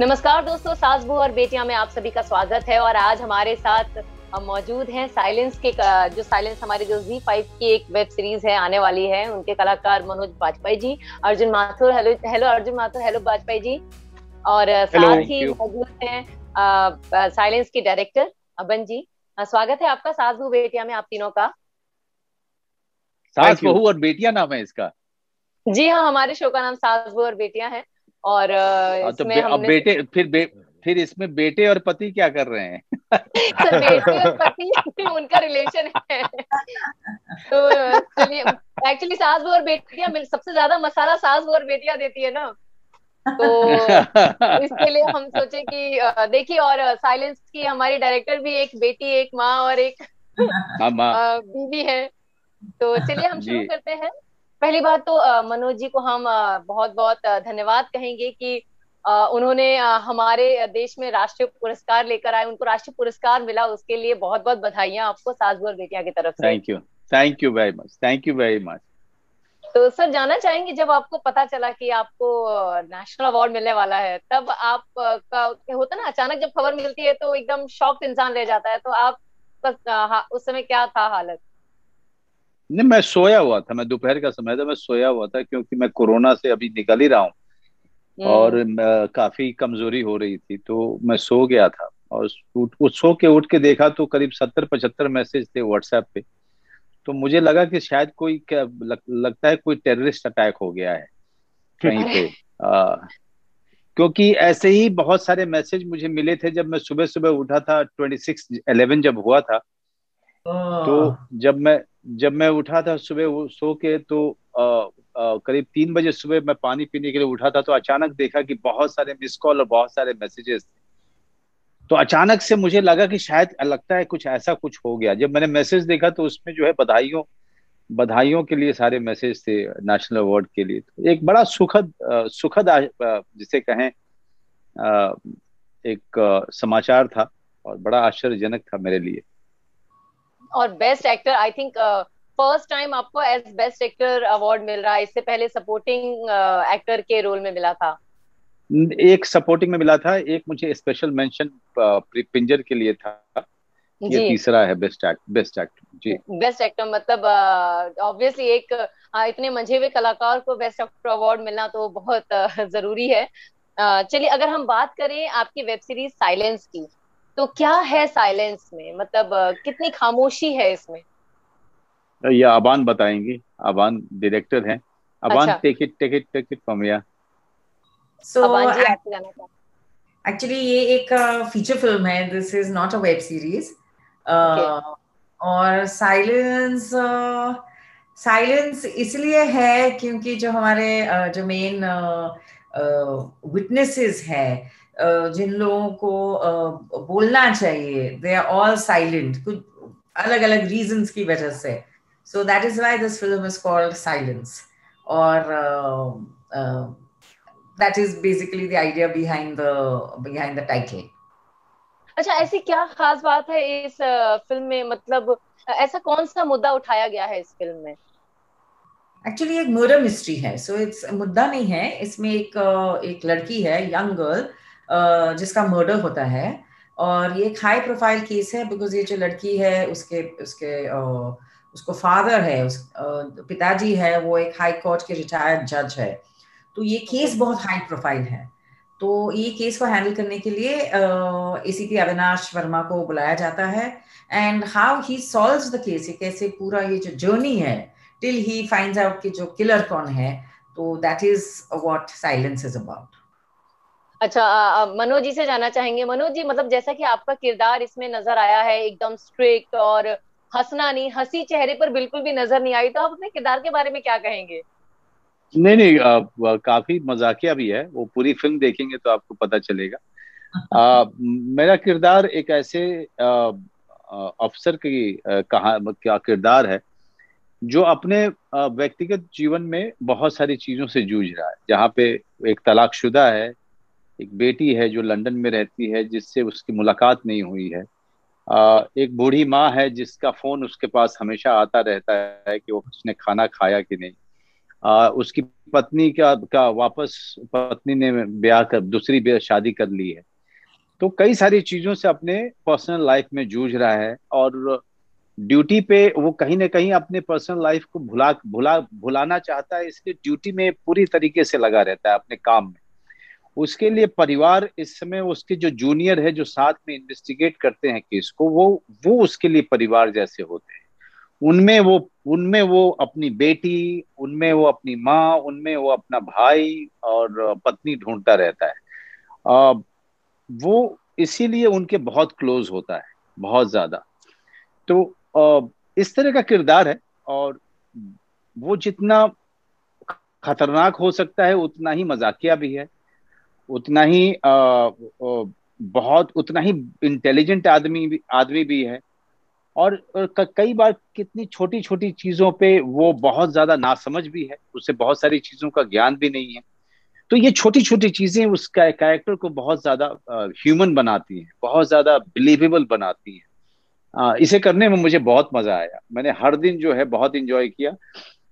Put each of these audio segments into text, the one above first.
नमस्कार दोस्तों, सास बहू और बेटियां में आप सभी का स्वागत है। और आज हमारे साथ मौजूद हैं साइलेंस के जो साइलेंस हमारी जो Z5 की एक वेब सीरीज है आने वाली है, उनके कलाकार Manoj Bajpayee ji, Arjun Mathur. Hello hello Arjun Mathur, hello Bajpayee ji. और हेलो। साथ थैंक ही यू। मौजूद हैं साइलेंस की डायरेक्टर अबन जी। स्वागत है आपका सास बहू बेटियां में, आप तीनों का। सास बहू और बेटियां नाम है इसका। जी हाँ, हमारे शो का नाम सास बहू और बेटियां है। और तो इसमें अब हमने बेटे फिर इसमें बेटे और पति क्या कर रहे हैं? सर, बेटी और पति उनका रिलेशन है। तो चलिए, एक्चुअली सास बहू और बेटियां मिल सबसे ज्यादा मसाला सास बहू और बेटियां देती है ना। तो इसके लिए हम सोचे कि देखिए, और साइलेंस की हमारी डायरेक्टर भी एक बेटी, एक माँ और एक हाँ माँ। बीवी है। तो चलिए हम जी। शुरू करते हैं। पहली बात तो मनोज जी को हम बहुत बहुत धन्यवाद कहेंगे कि उन्होंने हमारे देश में राष्ट्रीय पुरस्कार लेकर आए, उनको राष्ट्रीय पुरस्कार मिला, उसके लिए बहुत बहुत बधाइयां आपको सास बहू और बेटियां की तरफ से। Thank you. Thank you very much. Thank you very much. तो सर, जानना चाहेंगे, जब आपको पता चला कि आपको नेशनल अवार्ड मिलने वाला है, तब आप का होता ना, अचानक जब खबर मिलती है तो एकदम शॉक्ड इंसान रह जाता है। तो आप उस समय क्या था हालत? नहीं, मैं सोया हुआ था। मैं दोपहर का समय था, मैं सोया हुआ था क्योंकि मैं कोरोना से अभी निकल ही रहा हूँ। और हम्म। काफी कमजोरी हो रही थी तो मैं सो गया था। और सो के उठ के देखा तो करीब 70-75 मैसेज थे व्हाट्सएप पे। तो मुझे लगा कि शायद कोई लगता है कोई टेररिस्ट अटैक हो गया है कहीं अरे। पे। क्योंकि ऐसे ही बहुत सारे मैसेज मुझे मिले थे जब मैं सुबह सुबह उठा था। 26/11 जब हुआ था, तो ओह। जब मैं उठा था सुबह वो सो के, तो करीब 3 बजे सुबह मैं पानी पीने के लिए उठा था, तो अचानक देखा कि बहुत सारे मिस कॉल और बहुत सारे मैसेजेस। तो अचानक से मुझे लगा कि शायद लगता है कुछ ऐसा कुछ हो गया। जब मैंने मैसेज देखा तो उसमें जो है बधाइयों बधाइयों के लिए सारे मैसेज थे, नेशनल अवार्ड के लिए। तो एक बड़ा सुखद जिसे कहें अ, एक समाचार था और बड़ा आश्चर्यजनक था मेरे लिए। और best actor, I think first time आपको एज बेस्ट एक्टर अवार्ड मिल रहा है। इससे पहले सपोर्टिंग एक्टर के रोल में मिला था। एक सपोर्टिंग में मिला था, एक मुझे स्पेशल मेंशन पिंजर के लिए था। ये जी। तीसरा है बेस्ट एक्टर जी। बेस्ट एक्टर मतलब ऑब्वियसली एक इतने मंझे हुए कलाकार को बेस्ट एक्टर अवार्ड मिलना तो बहुत जरूरी है। चलिए, अगर हम बात करें आपकी वेब सीरीज साइलेंस की, तो क्या है साइलेंस में, मतलब कितनी खामोशी है इसमें? ये अबान बताएंगे। अबान डायरेक्टर हैं। अबान, अच्छा। Take it from here. So Aban ji, आपसे जाना चाहते एक्चुअली ये एक फीचर फिल्म है, this is not a web series. हैं। ओके। और साइलेंस साइलेंस इसलिए है क्योंकि जो हमारे जो मेन विटनेसेस है, जिन लोगों को बोलना चाहिए, दे आर ऑल साइलेंट, कुछ अलग अलग रीजंस की वजह से। So that is why this film is called silence. और that is basically the idea behind the title. अच्छा, ऐसी क्या खास बात है इस फिल्म में, मतलब ऐसा कौन सा मुद्दा उठाया गया है इस फिल्म में? एक्चुअली एक मर्डर मिस्ट्री है, सो इट्स मुद्दा नहीं है इसमें। एक लड़की है, यंग गर्ल, जिसका मर्डर होता है। और ये एक हाई प्रोफाइल केस है बिकॉज ये जो लड़की है उसके उसके उसको फादर है, पिताजी है, वो एक हाई कोर्ट के रिटायर्ड जज है। तो ये ओके। केस बहुत हाई प्रोफाइल है। तो ये केस को हैंडल करने के लिए एसीपी अविनाश वर्मा को बुलाया जाता है। And how he solves the case, ये कैसे पूरा ये जो जर्नी है टिल ही फाइंड्स आउट कि जो किलर कौन है। तो that is what silence is about. अच्छा, मनोज जी से जानना चाहेंगे। मनोज जी, मतलब जैसा कि आपका किरदार इसमें नजर आया है, एकदम स्ट्रिक्ट, और हंसना नहीं, हंसी चेहरे पर बिल्कुल भी नजर नहीं आई, तो आप अपने किरदार के बारे में क्या कहेंगे? नहीं नहीं, काफी मजाकिया भी है। वो पूरी फिल्म देखेंगे तो आपको पता चलेगा। मेरा किरदार एक ऐसे अफसर की कहा क्या किरदार है जो अपने व्यक्तिगत जीवन में बहुत सारी चीजों से जूझ रहा है। जहाँ पे एक तलाकशुदा है, एक बेटी है जो लंदन में रहती है जिससे उसकी मुलाकात नहीं हुई है। एक बूढ़ी माँ है जिसका फोन उसके पास हमेशा आता रहता है कि वो उसने खाना खाया कि नहीं। उसकी पत्नी का वापस पत्नी ने ब्याह कर दूसरी शादी कर ली है। तो कई सारी चीजों से अपने पर्सनल लाइफ में जूझ रहा है, और ड्यूटी पे वो कहीं ना कहीं अपने पर्सनल लाइफ को भुलाना चाहता है, इसलिए ड्यूटी में पूरी तरीके से लगा रहता है अपने काम में। उसके लिए परिवार इस समय, उसके जो जूनियर है जो साथ में इन्वेस्टिगेट करते हैं केस को, वो उसके लिए परिवार जैसे होते हैं। उनमें वो अपनी बेटी, उनमें वो अपनी माँ, उनमें वो अपना भाई और पत्नी ढूंढता रहता है। आ, वो इसीलिए उनके बहुत क्लोज होता है, बहुत ज्यादा। तो इस तरह का किरदार है, और वो जितना खतरनाक हो सकता है उतना ही मजाकिया भी है, उतना ही बहुत उतना ही इंटेलिजेंट आदमी भी है। और कई बार कितनी छोटी छोटी चीजों पे वो बहुत ज्यादा नासमझ भी है, उसे बहुत सारी चीजों का ज्ञान भी नहीं है। तो ये छोटी छोटी चीजें उसका कैरेक्टर को बहुत ज्यादा ह्यूमन बनाती हैं, बहुत ज्यादा बिलीवेबल बनाती हैं। इसे करने में मुझे बहुत मजा आया, मैंने हर दिन जो है बहुत इंजॉय किया।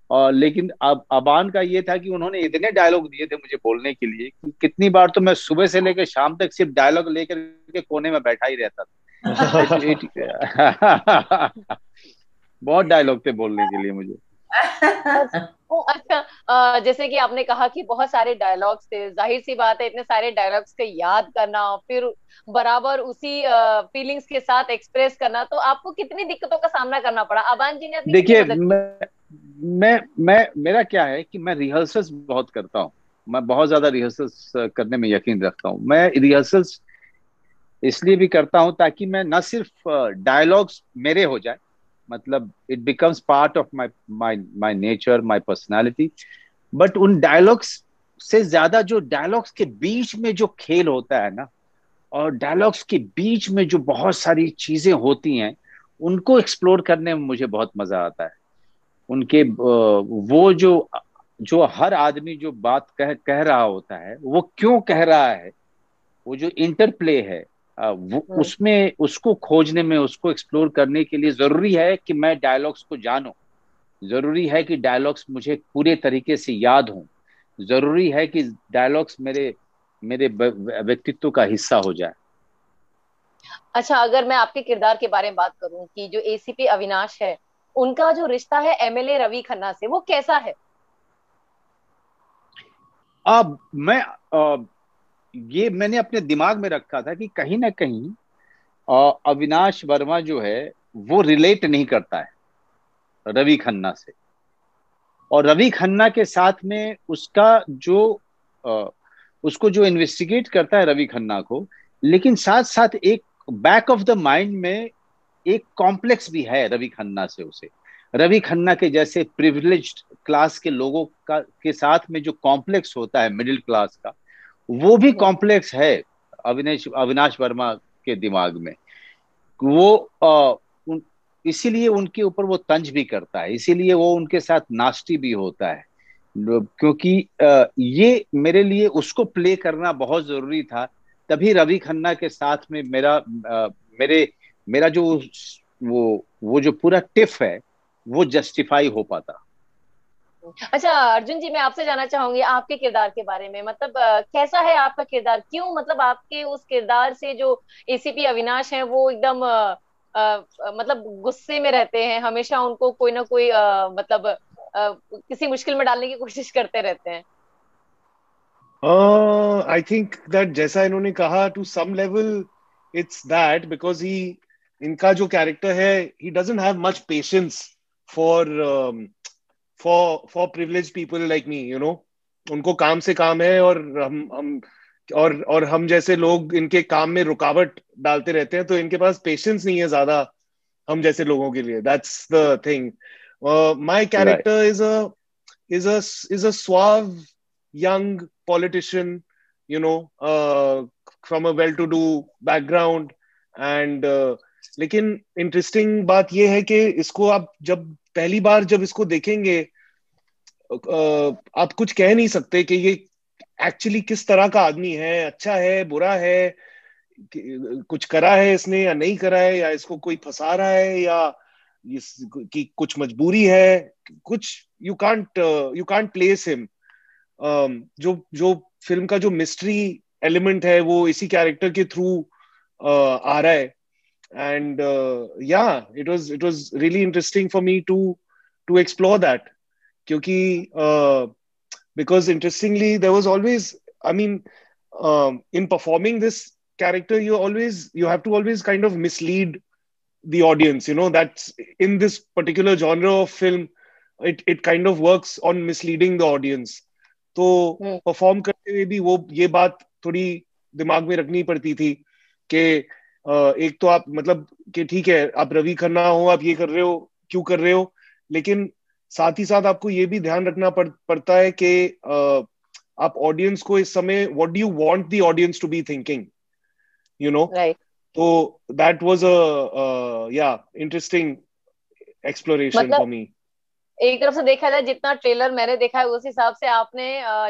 और लेकिन अब अबान का ये था कि उन्होंने इतने डायलॉग दिए थे मुझे बोलने के लिए कि कितनी बार तो मैं सुबह से लेकर शाम तक सिर्फ डायलॉग लेकर के कोने में बैठा ही रहता था। बहुत डायलॉग थे बोलने के लिए मुझे। ओ अच्छा, जैसे कि आपने कहा कि बहुत सारे डायलॉग्स थे, जाहिर सी बात है इतने सारे डायलॉग्स को याद करना और फिर बराबर उसी फीलिंग्स के साथ एक्सप्रेस करना, तो आपको कितनी दिक्कतों का सामना करना पड़ा? अबान जी ने आपकी कितनी देखिए, मदद की? मैं मेरा क्या है कि मैं रिहर्सल्स बहुत करता हूँ। मैं बहुत ज्यादा रिहर्सल्स करने में यकीन रखता हूँ। मैं रिहर्सल्स इसलिए भी करता हूँ ताकि मैं न सिर्फ डायलॉग्स मेरे हो जाए, मतलब it becomes part of my my my nature, my personality, but उन डायलॉग्स से ज्यादा जो डायलॉग्स के बीच में जो खेल होता है ना, और डायलॉग्स के बीच में जो बहुत सारी चीजें होती हैं, उनको एक्सप्लोर करने में मुझे बहुत मजा आता है। उनके वो जो जो हर आदमी जो बात कह रहा होता है वो क्यों कह रहा है, वो जो इंटरप्ले है, वो हम्म। उसमें उसको खोजने में, उसको एक्सप्लोर करने के लिए जरूरी है कि मैं डायलॉग्स को जानूं। जरूरी है कि डायलॉग्स मुझे पूरे तरीके से याद हों। जरूरी है कि डायलॉग्स मेरे मेरे व्यक्तित्व का हिस्सा हो जाए। अच्छा, अगर मैं आपके किरदार के बारे में बात करूं कि जो एसीपी अविनाश है, उनका जो रिश्ता है एमएलए रवि खन्ना से, वो कैसा है? अब मैं ये मैंने अपने दिमाग में रखा था कि कहीं ना कहीं अविनाश वर्मा जो है वो रिलेट नहीं करता है रवि खन्ना से। और रवि खन्ना के साथ में उसका जो अ, उसको जो इन्वेस्टिगेट करता है रवि खन्ना को, लेकिन साथ साथ एक बैक ऑफ द माइंड में एक कॉम्प्लेक्स भी है रवि खन्ना से उसे। रवि खन्ना के जैसे प्रिविलेज्ड क्लास के लोगों का के साथ में जो कॉम्प्लेक्स होता है मिडिल क्लास का, वो भी हम्म। कॉम्प्लेक्स है अविनाश अविनाश वर्मा के दिमाग में। वो इसीलिए उनके ऊपर वो तंज भी करता है, इसीलिए वो उनके साथ नास्टी भी होता है। क्योंकि ये मेरे लिए उसको प्ले करना बहुत जरूरी था। तभी रवि खन्ना के साथ में मेरे मेरा जो वो जो पूरा टिफ है वो जस्टिफाई हो पाता। अच्छा अर्जुन जी, मैं आपसे जानना चाहूंगी आपके किरदार के बारे में, मतलब कैसा है आपका किरदार? क्यों मतलब आपके उस किरदार से जो एसीपी अविनाश है वो एकदम मतलब गुस्से में रहते हैं हमेशा, उनको कोई ना कोई मतलब किसी मुश्किल में डालने की कोशिश करते रहते हैं? आई थिंक दैट जैसा इन्होंने कहा, to some level it's that because he, इनका जो कैरेक्टर है, he doesn't have much patience for for privileged people like me, you know. उनको काम से काम है, और हम और हम जैसे लोग इनके काम में रुकावट डालते रहते हैं, तो इनके पास पेशेंस नहीं है ज्यादा हम जैसे लोगों के लिए। That's the thing. My right. Character is a suave young politician, you know, from a well-to-do background, and लेकिन इंटरेस्टिंग बात यह है कि इसको आप जब पहली बार जब इसको देखेंगे, आप कुछ कह नहीं सकते कि ये एक्चुअली किस तरह का आदमी है, अच्छा है, बुरा है, कुछ करा है इसने या नहीं करा है, या इसको कोई फंसा रहा है, या कि कुछ मजबूरी है, कुछ you can't place him. जो फिल्म का जो मिस्ट्री एलिमेंट है वो इसी कैरेक्टर के थ्रू आ रहा है. And it was really interesting for me to explore that, क्योंकि because interestingly there was always, I mean, in performing this character you have to always kind of mislead the audience, you know, that's in this particular genre of film it kind of works on misleading the audience. तो perform करते हुए भी वो ये बात थोड़ी दिमाग में रखनी पड़ती थी कि एक तो आप मतलब कि ठीक है आप रवि खन्ना हो, आप ये कर रहे हो, क्यों कर रहे हो, लेकिन साथ ही साथ आपको ये भी ध्यान रखना पड़ता है कि आप ऑडियंस को इस समय what do you want the audience to be thinking, you know. तो that was a interesting exploration for me. एक तरफ से देखा जाए जितना ट्रेलर मैंने देखा है उस हिसाब से आपने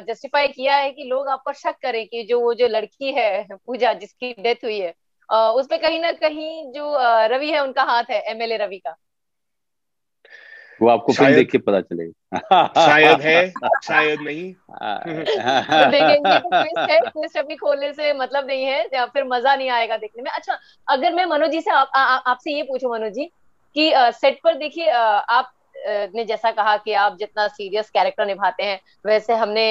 जस्टिफाई किया है कि लोग आप पर शक करें कि वो जो लड़की है पूजा जिसकी डेथ हुई है उस पे कहीं ना कहीं जो रवि है उनका हाथ है, एमएलए रवि का. वो आपको फिल्म देख के पता चलेगा. शायद है, शायद नहीं. तो देखेंगे तो ट्विस्ट है, ट्विस्ट अभी खोलने से मतलब नहीं है या फिर मजा नहीं आएगा देखने में. अच्छा, अगर मैं मनोज जी से आपसे ये पूछूं मनोज जी कि सेट पर देखिए आप ने जैसा कहा कि आप जितना सीरियस कैरेक्टर निभाते हैं वैसे हमने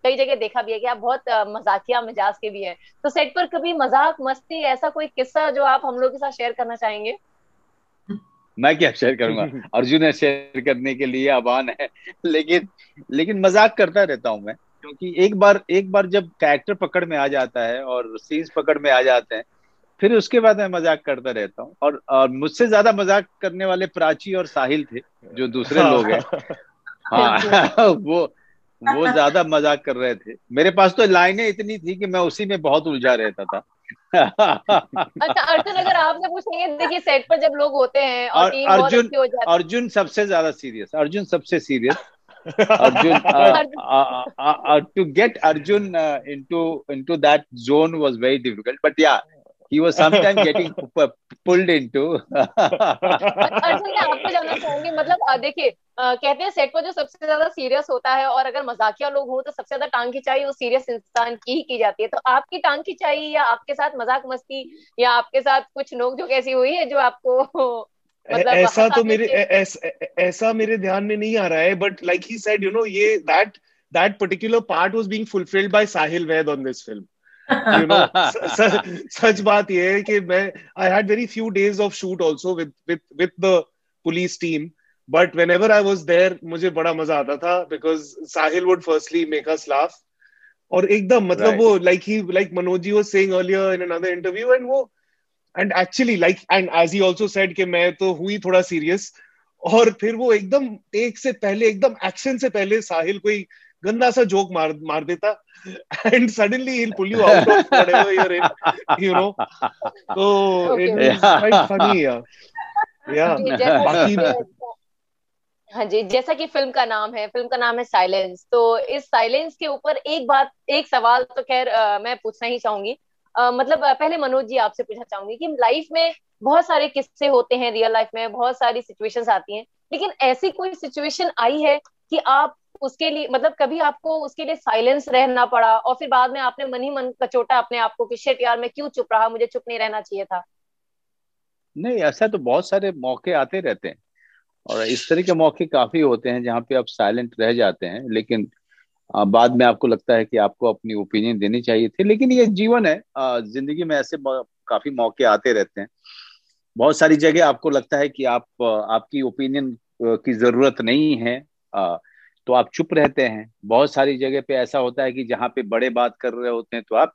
कई जगह देखा भी है कि आप बहुत मजाकिया मिजाज के भी हैं. तो सेट पर कभी मजाक मस्ती ऐसा कोई किस्सा जो आप हम लोग के साथ शेयर करना चाहेंगे? मैं क्या शेयर करूंगा, अर्जुन है शेयर करने के लिए आवान है, लेकिन मजाक करता रहता हूं मैं, क्योंकि एक बार जब कैरेक्टर पकड़ में आ जाता है और सीन्स पकड़ में आ जाते हैं फिर उसके बाद मैं मजाक करता रहता हूँ. और मुझसे ज्यादा मजाक करने वाले प्राची और साहिल थे जो दूसरे लोग हैं. हाँ वो ज्यादा मजाक कर रहे थे. मेरे पास तो लाइनें इतनी थी कि मैं उसी में बहुत उलझा रहता था. अच्छा अर्जुन, अगर आपसे पूछेंगे, देखिए सेट पर जब लोग होते हैं और टीम बहुत अच्छी हो जाती है. अर्जुन सबसे ज्यादा सीरियस, अर्जुन सबसे serious. Arjun, to get Arjun into that zone was very difficult, but yeah, he was sometimes getting pulled into. Arjun मैं आपको जानना चाहूंगी, मतलब देखिए कहते हैं सेट पर जो सबसे ज्यादा सीरियस होता है और अगर मजाकिया लोग हो तो सबसे ज्यादा टांग खिंचाई उस सीरियस इंसान की ही की जाती है. तो आपकी टांग खिंचाई या आपके साथ मजाक मस्ती या आपके साथ कुछ नोक-झोंक ऐसी हुई है जो आपको मतलब ऐसा मेरे ध्यान में नहीं आ रहा है, but like he said, you know, ये that particular part was being fulfilled by Sahil Vaid on this film. You know, सच बात ये है कि I had very few days of shoot also with the police team, but whenever I was there मुझे बड़ा मजा आता था because Sahil would firstly make us laugh. और एकदम मतलब वो like Manoj ji was saying earlier in another interview, and actually and as he also said कि मैं तो हुई थोड़ा serious, और फिर वो एकदम टेक से पहले, एकदम एक्शन से पहले साहिल कोई गंदा सा जोक मार देता, and suddenly he'll pull you out of whatever you're in, you know. So it was quite funny, yeah. हाँ जी, जैसा कि फिल्म का नाम है साइलेंस. तो इस साइलेंस के ऊपर एक सवाल तो खैर मैं पूछना ही चाहूंगी. मतलब पहले मनोज जी आपसे पूछना चाहूंगी कि लाइफ में बहुत सारे किस्से होते हैं, रियल लाइफ में बहुत सारी सिचुएशंस आती हैं, लेकिन ऐसी कोई सिचुएशन आई है कि आप उसके लिए मतलब कभी आपको उसके लिए साइलेंस रहना पड़ा और फिर बाद में आपने मन ही मन कचोटा अपने आप को कि शिट यार मैं क्यों चुप रहा, मुझे चुप नहीं रहना चाहिए था? नहीं, ऐसा तो बहुत सारे मौके आते रहते हैं और इस तरह के मौके काफी होते हैं जहाँ पे आप साइलेंट रह जाते हैं, लेकिन बाद में आपको लगता है कि आपको अपनी ओपिनियन देनी चाहिए थी. लेकिन ये जीवन है, जिंदगी में ऐसे काफी मौके आते रहते हैं. बहुत सारी जगह आपको लगता है कि आपकी ओपिनियन की जरूरत नहीं है, तो आप चुप रहते हैं. बहुत सारी जगह पे ऐसा होता है कि जहाँ पे बड़े बात कर रहे होते हैं तो आप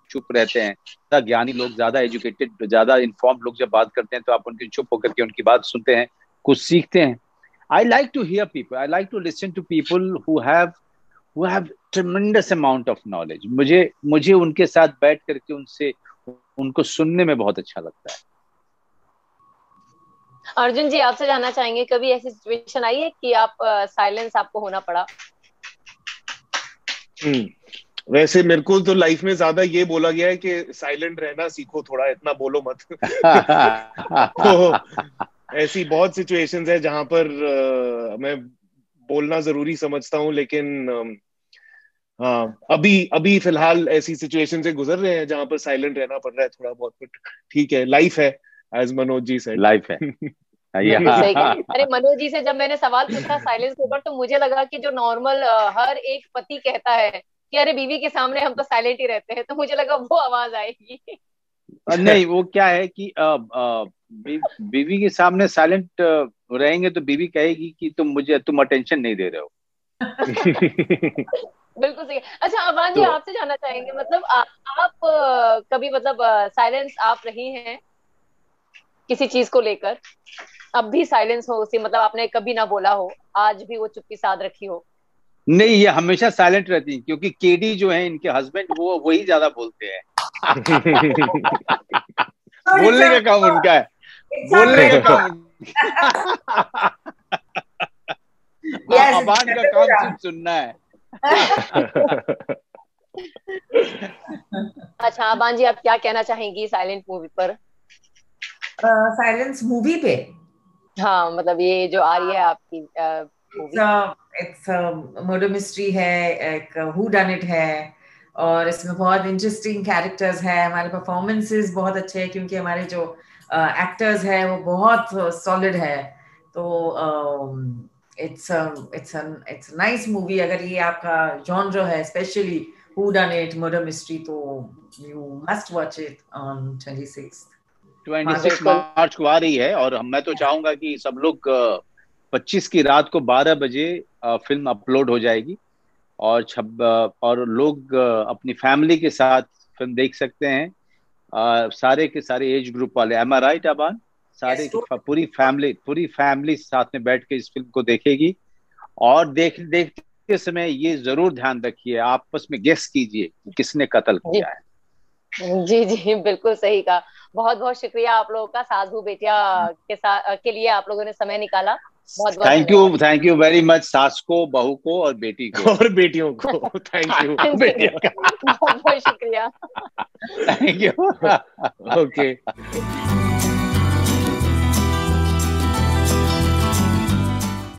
चुप रहते हैं. ज्यादा ज्ञानी लोग, ज्यादा एजुकेटेड, ज्यादा इन्फॉर्म्ड लोग जब बात करते हैं तो आप उनकी चुप होकर के उनकी बात सुनते हैं, कुछ सीखते हैं. I like to hear people. I like to listen to people who have tremendous amount of knowledge. मुझे उनके साथ बैठ करके उनको सुनने में बहुत अच्छा लगता है. अर्जुन जी आपसे जानना चाहेंगे, कभी ऐसी सिचुएशन आई है कि आप साइलेंस आपको होना पड़ा? वैसे मेरे को तो लाइफ में ज्यादा ये बोला गया है कि साइलेंट रहना सीखो, थोड़ा इतना बोलो मत. ऐसी बहुत सिचुएशंस है जहां पर मैं बोलना जरूरी समझता हूँ, लेकिन हाँ, अभी फिलहाल ऐसी सिचुएशन से गुजर रहे हैं जहां पर साइलेंट रहना पड़ रहा है थोड़ा बहुत, बट ठीक है, लाइफ है, as Manoj ji said. Life है। बिल्कुल सही कहा। अरे मनोज जी से जब मैंने सवाल पूछा साइलेंस के ऊपर, तो मुझे लगा कि जो नॉर्मल हर एक पति कहता है कि अरे बीवी के सामने हम तो साइलेंट ही रहते हैं, तो मुझे लगा वो आवाज आएगी। नहीं, वो क्या है कि बीवी के सामने साइलेंट रहेंगे तो बीवी कहेगी कि तुम अटेंशन नहीं दे रहे हो। बिल्कुल सही। अच्छा अबान जी, तो आपसे जानना चाहेंगे, मतलब आप कभी मतलब साइलेंस आप रही हैं किसी चीज को लेकर? अब भी साइलेंस हो उसी, मतलब आपने कभी ना बोला हो, आज भी वो चुप्पी साध रखी हो? नहीं, ये हमेशा साइलेंट रहती है क्योंकि केडी जो है इनके हस्बैंड, वो वही ज्यादा बोलते हैं। बोलने का काम उनका है, बोलने का काम अबान का काम सिर्फ सुनना है। अच्छा अबान जी, आप क्या कहना चाहेंगी साइलेंट मूवी पर? साइलेंस मूवी पे? हाँ मतलब ये जो आ रही है आपकी मूवी। इट्स मर्डर मिस्ट्री है, एक हू डन इट है, और इसमें बहुत इंटरेस्टिंग कैरेक्टर्स है। हमारे परफॉर्मेंसेस बहुत अच्छे हैं क्योंकि हमारे जो एक्टर्स हैं वो बहुत सॉलिड है। तो इट्स नाइस मूवी। अगर ये आपका जॉनर है, specially who done it, murder mystery, तो you must watch it on 26 March को आ रही है। और मैं तो चाहूंगा कि सब लोग 25 की रात को 12 बजे फिल्म अपलोड हो जाएगी, और लोग अपनी फैमिली के साथ फिल्म देख सकते हैं। सारे के सारे एज ग्रुप वाले, एम आई राइट अबान? सारे की पूरी फैमिली साथ में बैठ के इस फिल्म को देखेगी। और देखते समय ये जरूर ध्यान रखिए, आपस में गेस कीजिए कि किसने कत्ल किया है। जी जी बिल्कुल सही कहा। बहुत बहुत शुक्रिया आप लोगों का, साधु बेटिया के साथ के लिए आप लोगों ने समय निकाला। बहुत बहुत थैंक यू वेरी मच, सास को, बहू को और बेटी को और बेटियों को थैंक यू। बहुत बहुत शुक्रिया। Thank you. ओके।